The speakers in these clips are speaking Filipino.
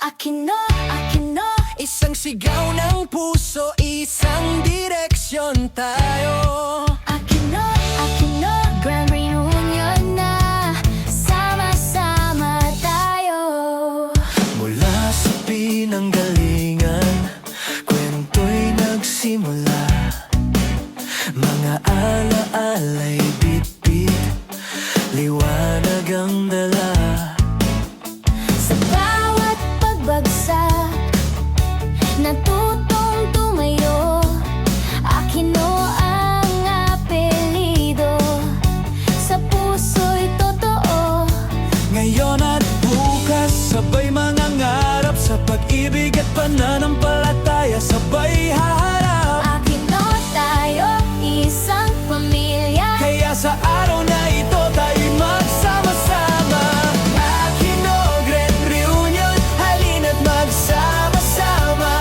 Aquino, isang sigaw ng puso, isang direksyon tayo. Aquino, Grand Reunion na, sama-sama tayo. Mula sa pinanggalingan, kwento'y nagsimula. Mga alaala'y bitbit, liwanag ang dala. Sa bawat pagbagsak, natutong tumayo. Aquino ang apelido, sa puso'y totoo. Ngayon at bukas, sabay mangangarap sa pag-ibig at pananampalataya, sabay haharap. Aquino tayo, isang pamilya. Kaya sa araw na ito tayo'y magsama-sama. Aquino Grand Reunion, halina't magsama-sama.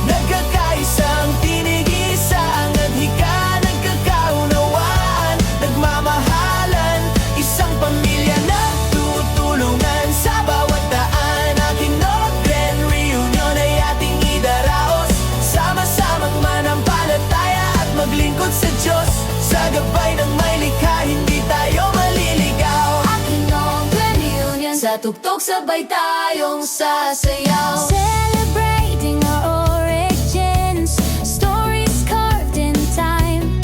Nagkakaisang tinig-isa, ang adhika, nagkakaunawaan, nagmamahalan, isang pamilya nagtutulungan sa bawat daan. Aquino Grand Reunion ay ating idaraos, sama-samang manampalataya at maglingkod sa Diyos. Sa gabay ng may likha, hindi tayo maliligaw. Aquino Grand Reunion, sa tugtog sabay tayong sasayaw. Celebrating our origins, stories carved in time.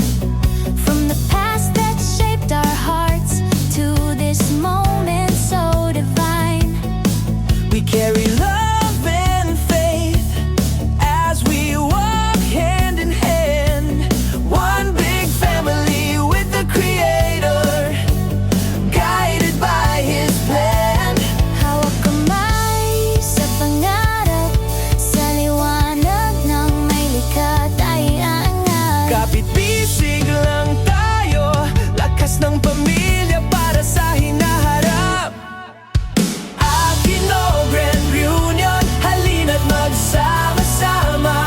From the past that shaped our hearts, to this moment so divine. We carry love and faith as we walk hand in hand. One big family with the Creator, guided by His plan. Hawak kamay sa pangarap, sa liwanag ng may likha tayo'y aangat. Kapit-bisig lang tayo, lakas ng pamilya para sa hinaharap. Aquino Grand Reunion, halina't magsama-sama.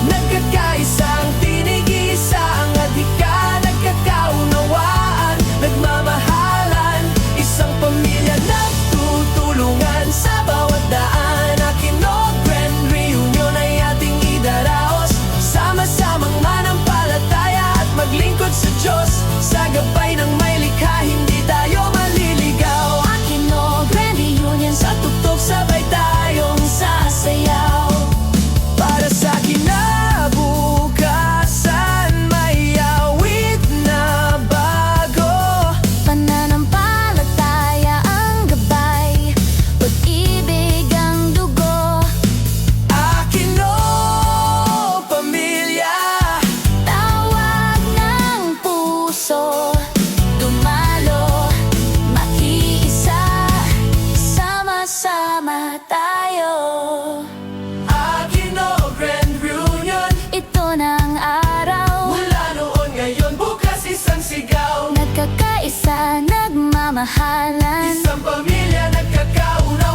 Nagkakaisang tinig-isa, ang adhika, nagkakaunawaan, nagmamahalan, isang pamilya nagtutulungan sa bawat daan. Aquino Grand Reunion ay ating idaraos, sama-samang manampalataya at maglingkod sa Diyos. Sa gabay ng may likha, hindi tayo maliligaw. Aquino Grand Reunion, Sa tugtog sabay tayong sasayaw. Para sa kinabukasan, may awit na bago. pananampalataya ang gabay, pag-ibig ang dugo. Aquino Pamilya, Tawag ng puso, dumalo, makiisa, sama-sama tayo. Aquino Grand Reunion, Ito na ang araw, mula noon, ngayon, bukas, isang sigaw. nagkakaisa, nagmamahalan. Isang pamilya nagkakauna.